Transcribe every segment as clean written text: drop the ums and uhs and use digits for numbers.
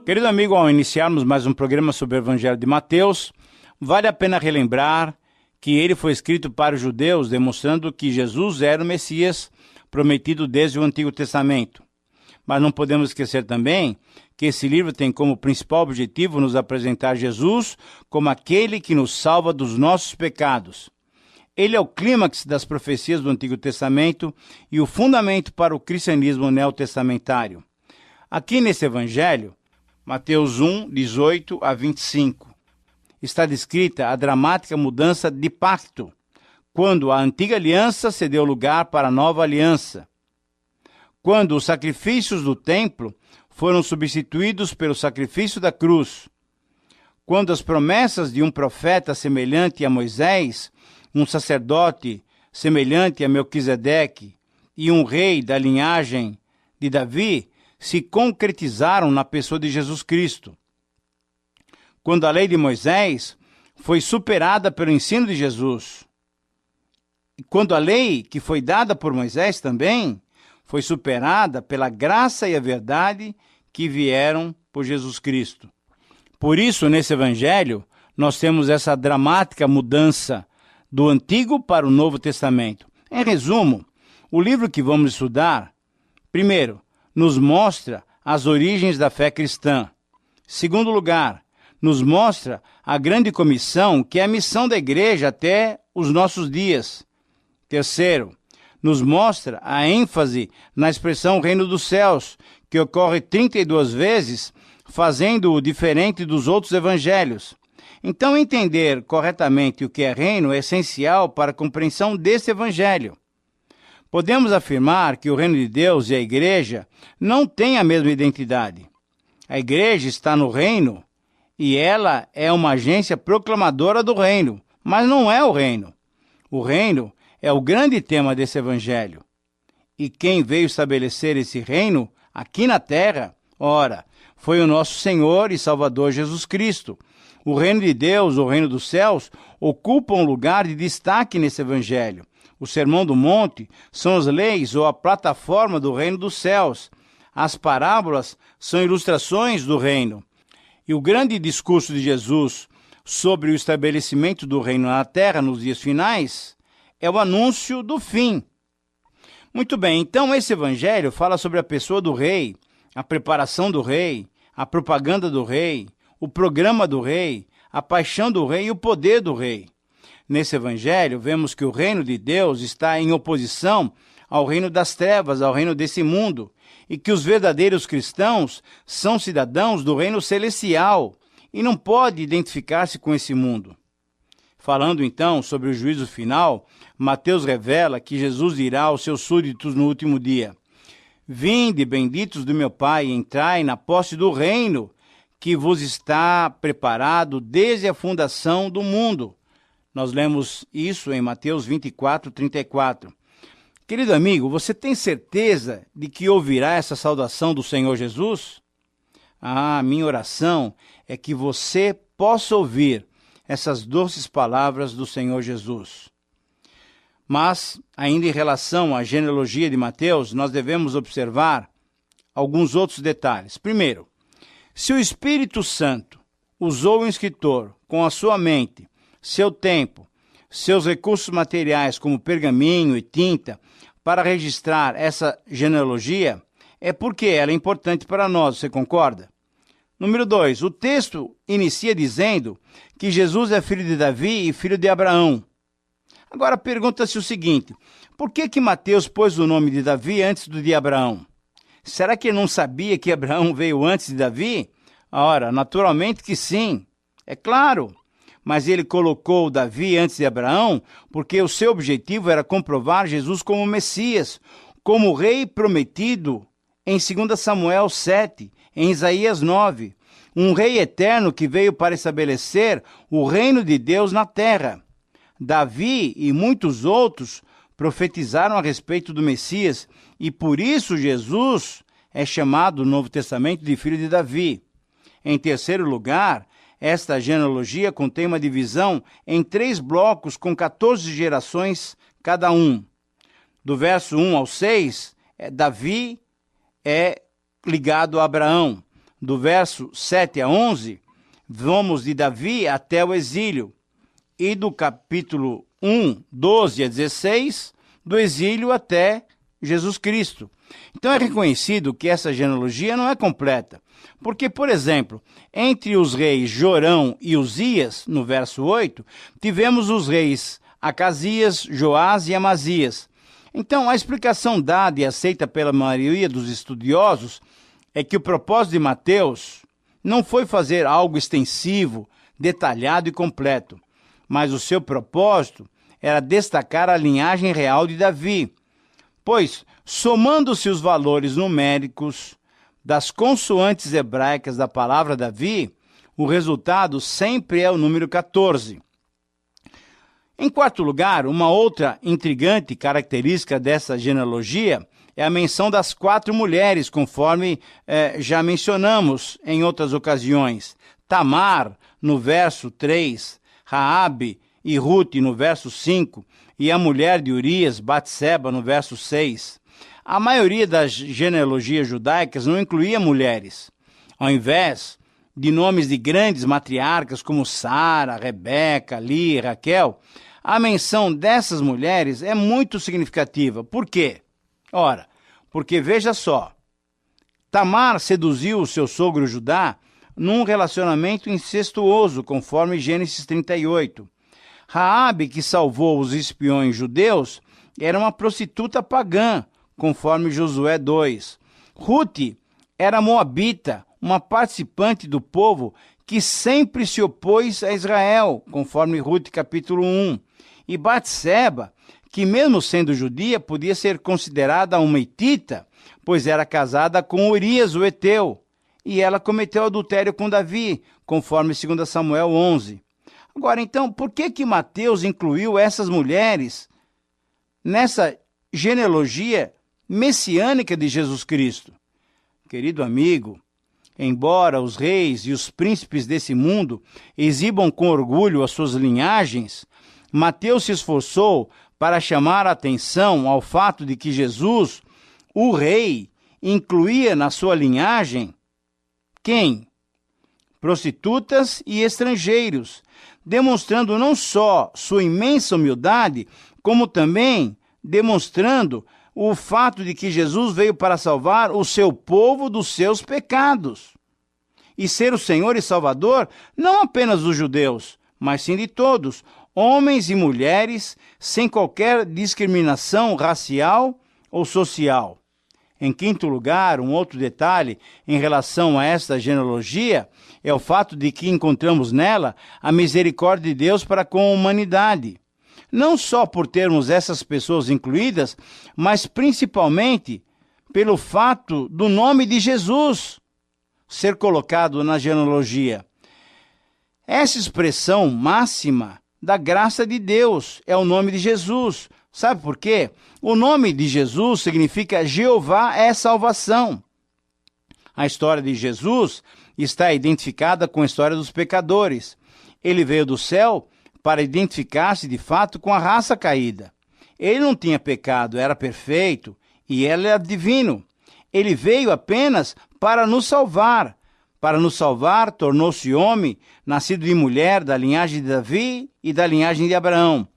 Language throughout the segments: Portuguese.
Querido amigo, ao iniciarmos mais um programa sobre o Evangelho de Mateus, vale a pena relembrar que ele foi escrito para os judeus, demonstrando que Jesus era o Messias prometido desde o Antigo Testamento. Mas não podemos esquecer também que esse livro tem como principal objetivo nos apresentar Jesus como aquele que nos salva dos nossos pecados. Ele é o clímax das profecias do Antigo Testamento e o fundamento para o cristianismo neotestamentário. Aqui nesse Evangelho, Mateus 1, 18 a 25, está descrita a dramática mudança de pacto, quando a antiga aliança cedeu lugar para a nova aliança, quando os sacrifícios do templo foram substituídos pelo sacrifício da cruz, quando as promessas de um profeta semelhante a Moisés, um sacerdote semelhante a Melquisedeque e um rei da linhagem de Davi se concretizaram na pessoa de Jesus Cristo. Quando a lei de Moisés foi superada pelo ensino de Jesus, e quando a lei que foi dada por Moisés também foi superada pela graça e a verdade que vieram por Jesus Cristo. Por isso, nesse Evangelho, nós temos essa dramática mudança do Antigo para o Novo Testamento. Em resumo, o livro que vamos estudar, primeiro, nos mostra as origens da fé cristã. Segundo lugar, nos mostra a grande comissão, que é a missão da igreja até os nossos dias. Terceiro, nos mostra a ênfase na expressão reino dos céus, que ocorre 32 vezes, fazendo-o diferente dos outros evangelhos. Então, entender corretamente o que é reino é essencial para a compreensão desse evangelho. Podemos afirmar que o reino de Deus e a igreja não têm a mesma identidade. A igreja está no reino e ela é uma agência proclamadora do reino, mas não é o reino. O reino é o grande tema desse evangelho. E quem veio estabelecer esse reino aqui na terra, ora, foi o nosso Senhor e Salvador Jesus Cristo. O reino de Deus, o reino dos céus, ocupa um lugar de destaque nesse evangelho. O Sermão do Monte são as leis ou a plataforma do reino dos céus. As parábolas são ilustrações do reino. E o grande discurso de Jesus sobre o estabelecimento do reino na terra nos dias finais é o anúncio do fim. Muito bem, então esse evangelho fala sobre a pessoa do rei, a preparação do rei, a propaganda do rei, o programa do rei, a paixão do rei e o poder do rei. Nesse evangelho, vemos que o reino de Deus está em oposição ao reino das trevas, ao reino desse mundo, e que os verdadeiros cristãos são cidadãos do reino celestial e não pode identificar-se com esse mundo. Falando então sobre o juízo final, Mateus revela que Jesus dirá aos seus súditos no último dia: Vinde, benditos do meu Pai, entrai na posse do reino que vos está preparado desde a fundação do mundo. Nós lemos isso em Mateus 24, 34. Querido amigo, você tem certeza de que ouvirá essa saudação do Senhor Jesus? Minha oração é que você possa ouvir essas doces palavras do Senhor Jesus. Mas, ainda em relação à genealogia de Mateus, nós devemos observar alguns outros detalhes. Primeiro, se o Espírito Santo usou o escritor com a sua mente, seu tempo, seus recursos materiais como pergaminho e tinta para registrar essa genealogia, é porque ela é importante para nós, você concorda? Número 2, o texto inicia dizendo que Jesus é filho de Davi e filho de Abraão. Agora pergunta-se o seguinte: por que Mateus pôs o nome de Davi antes do de Abraão? Será que ele não sabia que Abraão veio antes de Davi? Ora, naturalmente que sim, é claro. Mas ele colocou Davi antes de Abraão porque o seu objetivo era comprovar Jesus como Messias, como rei prometido em 2 Samuel 7, em Isaías 9, um rei eterno que veio para estabelecer o reino de Deus na terra. Davi e muitos outros profetizaram a respeito do Messias e por isso Jesus é chamado no Novo Testamento de filho de Davi. Em terceiro lugar, esta genealogia contém uma divisão em 3 blocos com 14 gerações cada um. Do verso 1 ao 6, Davi é ligado a Abraão. do verso 7 a 11, vamos de Davi até o exílio, e do capítulo 1, 12 a 16, do exílio até Jesus Cristo. Então é reconhecido que essa genealogia não é completa, porque, por exemplo, entre os reis Jorão e Uzias, no verso 8, tivemos os reis Acasias, Joás e Amazias. Então, a explicação dada e aceita pela maioria dos estudiosos é que o propósito de Mateus não foi fazer algo extensivo, detalhado e completo, mas o seu propósito era destacar a linhagem real de Davi, pois, somando-se os valores numéricos das consoantes hebraicas da palavra Davi, o resultado sempre é o número 14. Em quarto lugar, uma outra intrigante característica dessa genealogia é a menção das 4 mulheres, conforme já mencionamos em outras ocasiões. Tamar, no verso 3, Raabe e Rute, no verso 5, e a mulher de Urias, Batseba, no verso 6. A maioria das genealogias judaicas não incluía mulheres. Ao invés de nomes de grandes matriarcas como Sara, Rebeca, Lia e Raquel, a menção dessas mulheres é muito significativa. Por quê? Ora, porque veja só, Tamar seduziu o seu sogro Judá num relacionamento incestuoso, conforme Gênesis 38. Raabe, que salvou os espiões judeus, era uma prostituta pagã, conforme Josué 2. Rute era moabita, uma participante do povo que sempre se opôs a Israel, conforme Rute capítulo 1. E Batseba, que mesmo sendo judia, podia ser considerada uma hitita, pois era casada com Urias, o heteu, e ela cometeu adultério com Davi, conforme 2 Samuel 11. Agora, então, por que Mateus incluiu essas mulheres nessa genealogia messiânica de Jesus Cristo? Querido amigo, embora os reis e os príncipes desse mundo exibam com orgulho as suas linhagens, Mateus se esforçou para chamar a atenção ao fato de que Jesus, o rei, incluía na sua linhagem quem? Prostitutas e estrangeiros, demonstrando não só sua imensa humildade, como também demonstrando o fato de que Jesus veio para salvar o seu povo dos seus pecados e ser o Senhor e Salvador não apenas dos judeus, mas sim de todos, homens e mulheres, sem qualquer discriminação racial ou social. Em quinto lugar, um outro detalhe em relação a esta genealogia é o fato de que encontramos nela a misericórdia de Deus para com a humanidade. Não só por termos essas pessoas incluídas, mas principalmente pelo fato do nome de Jesus ser colocado na genealogia. Essa expressão máxima da graça de Deus é o nome de Jesus. Sabe por quê? O nome de Jesus significa Jeová é salvação. A história de Jesus está identificada com a história dos pecadores. Ele veio do céu para identificar-se de fato com a raça caída. Ele não tinha pecado, era perfeito e ele era divino. Ele veio apenas para nos salvar. Para nos salvar, tornou-se homem, nascido de mulher, da linhagem de Davi e da linhagem de Abraão.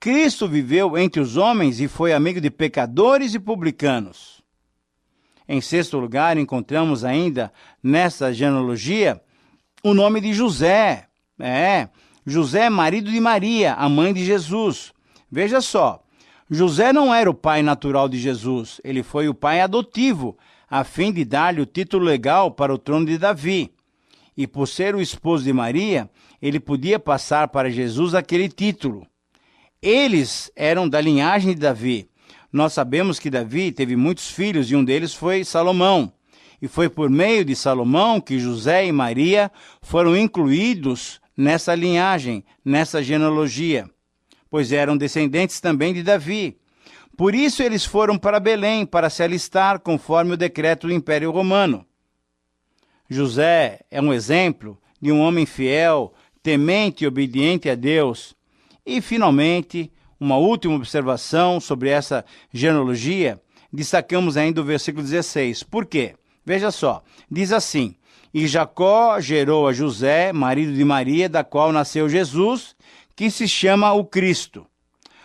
Cristo viveu entre os homens e foi amigo de pecadores e publicanos. Em sexto lugar, encontramos ainda nessa genealogia o nome de José. José, marido de Maria, a mãe de Jesus. Veja só, José não era o pai natural de Jesus, ele foi o pai adotivo, a fim de dar-lhe o título legal para o trono de Davi. E por ser o esposo de Maria, ele podia passar para Jesus aquele título. Eles eram da linhagem de Davi. Nós sabemos que Davi teve muitos filhos e um deles foi Salomão. E foi por meio de Salomão que José e Maria foram incluídos nessa linhagem, nessa genealogia, pois eram descendentes também de Davi. Por isso eles foram para Belém para se alistar conforme o decreto do Império Romano. José é um exemplo de um homem fiel, temente e obediente a Deus. E, finalmente, uma última observação sobre essa genealogia, destacamos ainda o versículo 16. Por quê? Veja só, diz assim: E Jacó gerou a José, marido de Maria, da qual nasceu Jesus, que se chama o Cristo.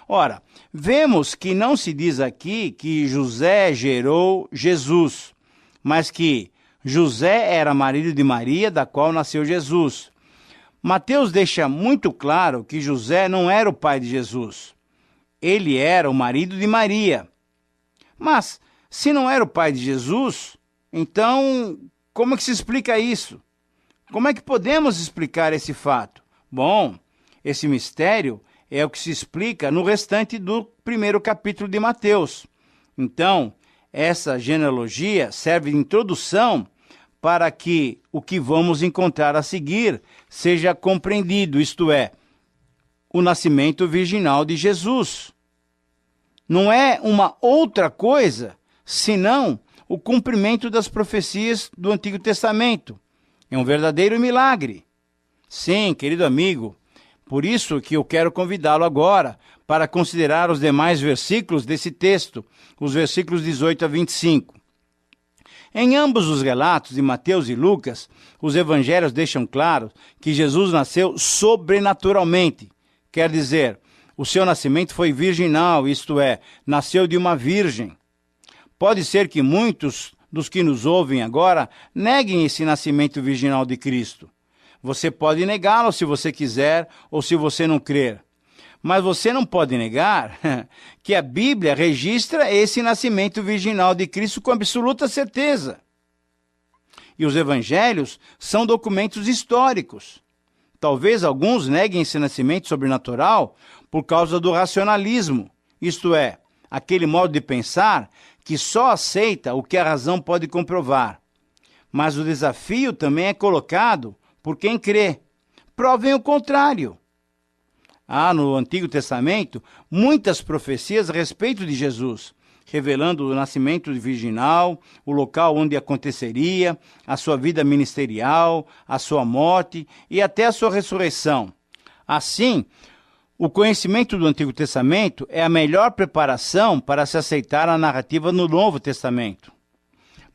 Ora, vemos que não se diz aqui que José gerou Jesus, mas que José era marido de Maria, da qual nasceu Jesus. Mateus deixa muito claro que José não era o pai de Jesus. Ele era o marido de Maria. Mas, se não era o pai de Jesus, então, como é que se explica isso? Como é que podemos explicar esse fato? Bom, esse mistério é o que se explica no restante do primeiro capítulo de Mateus. Então, essa genealogia serve de introdução para que o que vamos encontrar a seguir seja compreendido, isto é, o nascimento virginal de Jesus. Não é uma outra coisa, senão o cumprimento das profecias do Antigo Testamento. É um verdadeiro milagre. Sim, querido amigo, por isso que eu quero convidá-lo agora para considerar os demais versículos desse texto, os versículos 18 a 25. Em ambos os relatos de Mateus e Lucas, os evangelhos deixam claro que Jesus nasceu sobrenaturalmente. Quer dizer, o seu nascimento foi virginal, isto é, nasceu de uma virgem. Pode ser que muitos dos que nos ouvem agora neguem esse nascimento virginal de Cristo. Você pode negá-lo se você quiser ou se você não crer. Mas você não pode negar que a Bíblia registra esse nascimento virginal de Cristo com absoluta certeza. E os evangelhos são documentos históricos. Talvez alguns neguem esse nascimento sobrenatural por causa do racionalismo, isto é, aquele modo de pensar que só aceita o que a razão pode comprovar. Mas o desafio também é colocado por quem crê. Provem o contrário. Há no Antigo Testamento muitas profecias a respeito de Jesus, revelando o nascimento virginal, o local onde aconteceria, a sua vida ministerial, a sua morte e até a sua ressurreição. Assim, o conhecimento do Antigo Testamento é a melhor preparação para se aceitar a narrativa no Novo Testamento.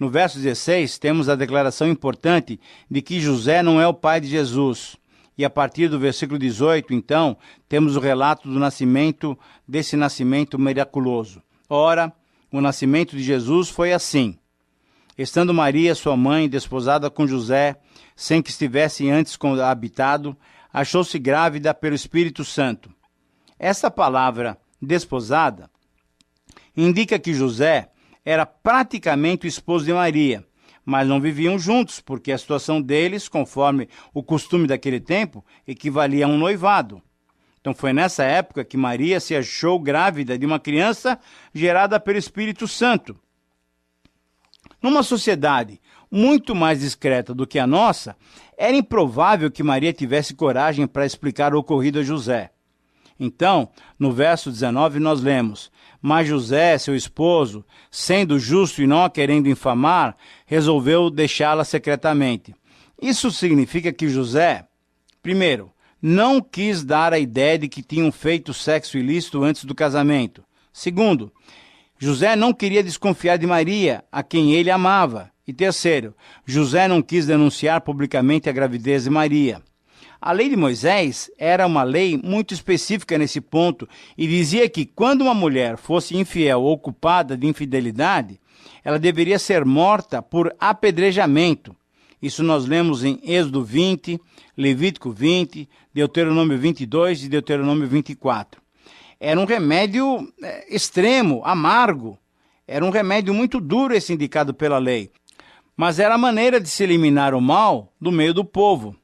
No verso 16, temos a declaração importante de que José não é o pai de Jesus. E a partir do versículo 18, então, temos o relato do nascimento, desse nascimento miraculoso. Ora, o nascimento de Jesus foi assim. Estando Maria, sua mãe, desposada com José, sem que estivesse antes habitado, achou-se grávida pelo Espírito Santo. Essa palavra, desposada, indica que José era praticamente o esposo de Maria, mas não viviam juntos, porque a situação deles, conforme o costume daquele tempo, equivalia a um noivado. Então foi nessa época que Maria se achou grávida de uma criança gerada pelo Espírito Santo. Numa sociedade muito mais discreta do que a nossa, era improvável que Maria tivesse coragem para explicar o ocorrido a José. Então, no verso 19 nós lemos: mas José, seu esposo, sendo justo e não a querendo infamar, resolveu deixá-la secretamente. Isso significa que José, primeiro, não quis dar a ideia de que tinham feito sexo ilícito antes do casamento. Segundo, José não queria desconfiar de Maria, a quem ele amava. E terceiro, José não quis denunciar publicamente a gravidez de Maria. A lei de Moisés era uma lei muito específica nesse ponto e dizia que quando uma mulher fosse infiel ou culpada de infidelidade, ela deveria ser morta por apedrejamento. Isso nós lemos em Êxodo 20, Levítico 20, Deuteronômio 22 e Deuteronômio 24. Era um remédio extremo, amargo. Era um remédio muito duro esse indicado pela lei. Mas era a maneira de se eliminar o mal do meio do povo.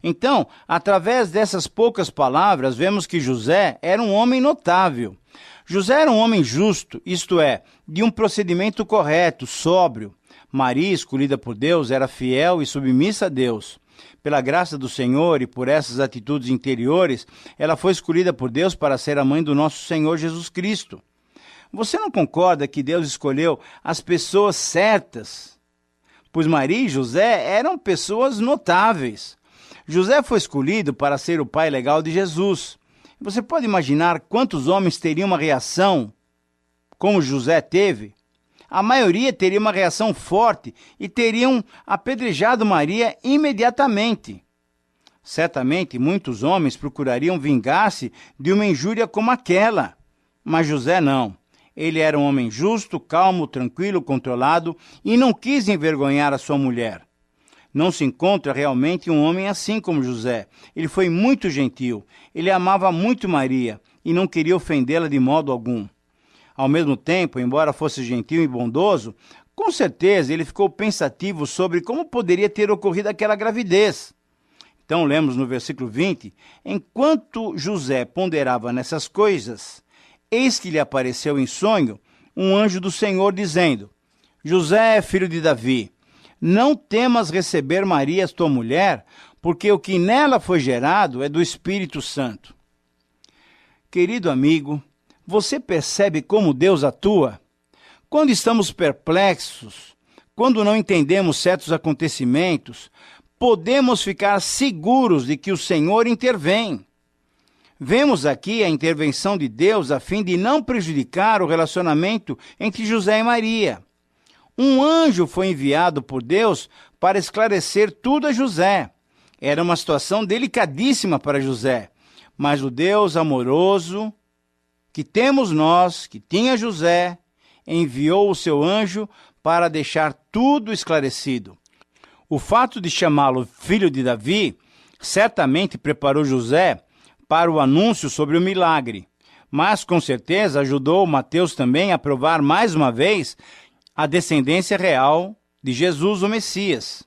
Então, através dessas poucas palavras, vemos que José era um homem notável. José era um homem justo, isto é, de um procedimento correto, sóbrio. Maria, escolhida por Deus, era fiel e submissa a Deus. Pela graça do Senhor e por essas atitudes interiores, ela foi escolhida por Deus para ser a mãe do nosso Senhor Jesus Cristo. Você não concorda que Deus escolheu as pessoas certas? Pois Maria e José eram pessoas notáveis. José foi escolhido para ser o pai legal de Jesus. Você pode imaginar quantos homens teriam uma reação como José teve? a maioria teria uma reação forte e teriam apedrejado Maria imediatamente. Certamente, muitos homens procurariam vingar-se de uma injúria como aquela, mas José não. Ele era um homem justo, calmo, tranquilo, controlado e não quis envergonhar a sua mulher. Não se encontra realmente um homem assim como José. Ele foi muito gentil, ele amava muito Maria e não queria ofendê-la de modo algum. Ao mesmo tempo, embora fosse gentil e bondoso, com certeza ele ficou pensativo sobre como poderia ter ocorrido aquela gravidez. Então lemos no versículo 20, enquanto José ponderava nessas coisas, eis que lhe apareceu em sonho um anjo do Senhor dizendo, José, filho de Davi, não temas receber Maria, tua mulher, porque o que nela foi gerado é do Espírito Santo. Querido amigo, você percebe como Deus atua? Quando estamos perplexos, quando não entendemos certos acontecimentos, podemos ficar seguros de que o Senhor intervém. Vemos aqui a intervenção de Deus a fim de não prejudicar o relacionamento entre José e Maria. Um anjo foi enviado por Deus para esclarecer tudo a José. Era uma situação delicadíssima para José, mas o Deus amoroso que temos nós, que tinha José, enviou o seu anjo para deixar tudo esclarecido. O fato de chamá-lo filho de Davi certamente preparou José para o anúncio sobre o milagre, mas com certeza ajudou Mateus também a provar mais uma vez a descendência real de Jesus, o Messias.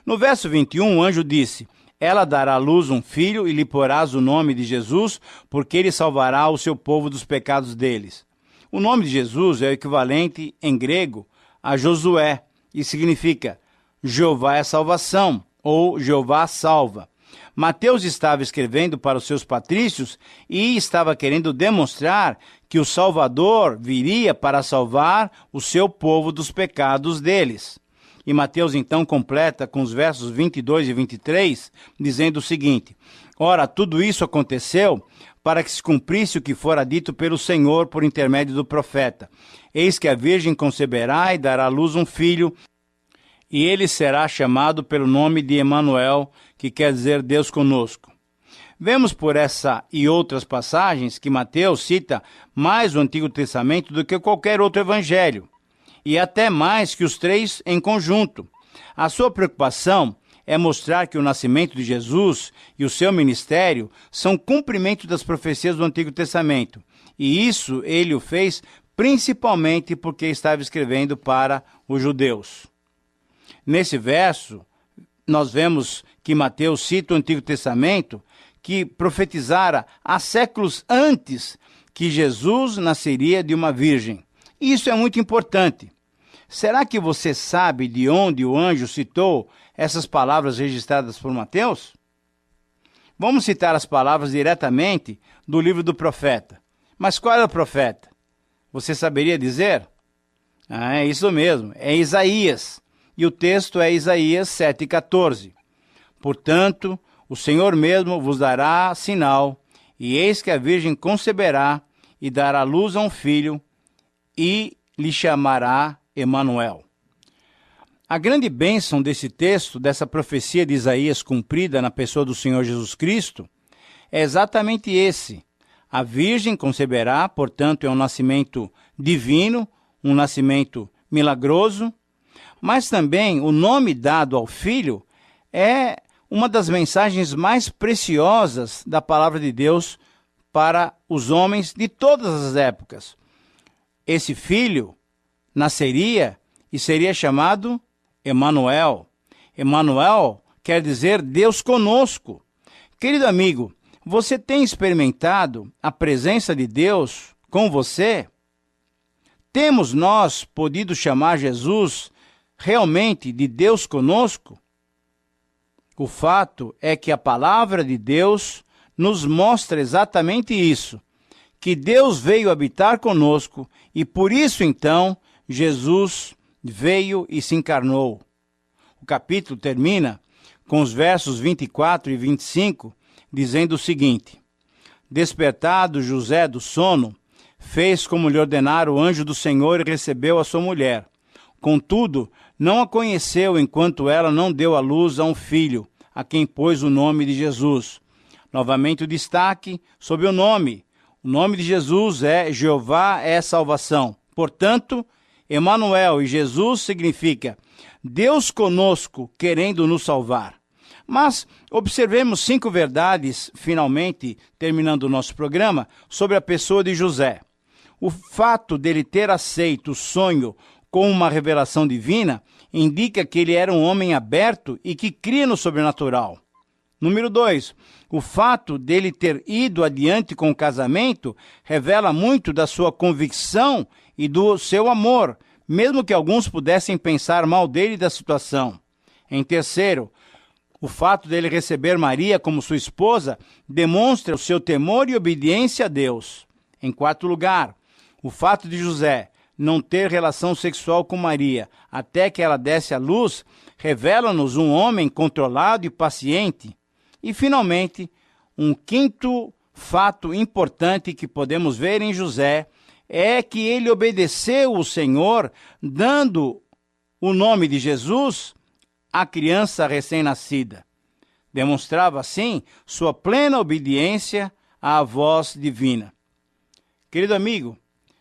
No verso 21, o anjo disse, ela dará à luz um filho e lhe porás o nome de Jesus, porque ele salvará o seu povo dos pecados deles. O nome de Jesus é o equivalente em grego a Josué e significa Jeová é salvação ou Jeová salva. Mateus estava escrevendo para os seus patrícios e estava querendo demonstrar que o Salvador viria para salvar o seu povo dos pecados deles. E Mateus então completa com os versos 22 e 23, dizendo o seguinte, ora, tudo isso aconteceu para que se cumprisse o que fora dito pelo Senhor por intermédio do profeta. Eis que a Virgem conceberá e dará à luz um filho, e ele será chamado pelo nome de Emanuel, que quer dizer Deus conosco. Vemos por essa e outras passagens que Mateus cita mais o Antigo Testamento do que qualquer outro evangelho, e até mais que os três em conjunto. A sua preocupação é mostrar que o nascimento de Jesus e o seu ministério são cumprimento das profecias do Antigo Testamento, e isso ele o fez principalmente porque estava escrevendo para os judeus. Nesse verso, nós vemos que Mateus cita o Antigo Testamento, que profetizara há séculos antes que Jesus nasceria de uma virgem. E isso é muito importante. Será que você sabe de onde o anjo citou essas palavras registradas por Mateus? Vamos citar as palavras diretamente do livro do profeta. Mas qual é o profeta? Você saberia dizer? É isso mesmo, é Isaías. E o texto é Isaías 7,14. Portanto, o Senhor mesmo vos dará sinal, e eis que a Virgem conceberá e dará luz a um filho, e lhe chamará Emanuel. A grande bênção desse texto, dessa profecia de Isaías cumprida na pessoa do Senhor Jesus Cristo, é exatamente esse. A Virgem conceberá, portanto, é um nascimento divino, um nascimento milagroso, mas também o nome dado ao filho é uma das mensagens mais preciosas da palavra de Deus para os homens de todas as épocas. Esse filho nasceria e seria chamado Emanuel. Emanuel quer dizer Deus conosco. Querido amigo, você tem experimentado a presença de Deus com você? Temos nós podido chamar Jesus realmente de Deus conosco? O fato é que a palavra de Deus nos mostra exatamente isso, que Deus veio habitar conosco e por isso então Jesus veio e se encarnou. O capítulo termina com os versos 24 e 25, dizendo o seguinte: Despertado José do sono, fez como lhe ordenara o anjo do Senhor e recebeu a sua mulher. Contudo, não a conheceu enquanto ela não deu à luz a um filho, a quem pôs o nome de Jesus. Novamente o destaque sobre o nome. O nome de Jesus é Jeová é salvação. Portanto, Emanuel e Jesus significa Deus conosco, querendo nos salvar. Mas observemos 5 verdades, finalmente, terminando o nosso programa, sobre a pessoa de José. O fato dele ter aceito o sonho como uma revelação divina indica que ele era um homem aberto e que cria no sobrenatural. Número 2, o fato dele ter ido adiante com o casamento revela muito da sua convicção e do seu amor, mesmo que alguns pudessem pensar mal dele e da situação. Em terceiro, o fato dele receber Maria como sua esposa demonstra o seu temor e obediência a Deus. Em quarto lugar, o fato de José não ter relação sexual com Maria até que ela desse à luz revela-nos um homem controlado e paciente. E, finalmente, um quinto fato importante que podemos ver em José é que ele obedeceu o Senhor, dando o nome de Jesus à criança recém-nascida. Demonstrava, assim, sua plena obediência à voz divina. Querido amigo,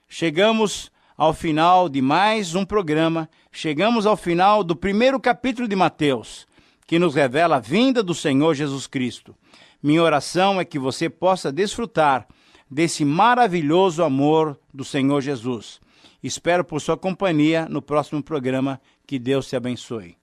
chegamos ao final de mais um programa, chegamos ao final do primeiro capítulo de Mateus, que nos revela a vinda do Senhor Jesus Cristo. Minha oração é que você possa desfrutar desse maravilhoso amor do Senhor Jesus. Espero por sua companhia no próximo programa. Que Deus te abençoe.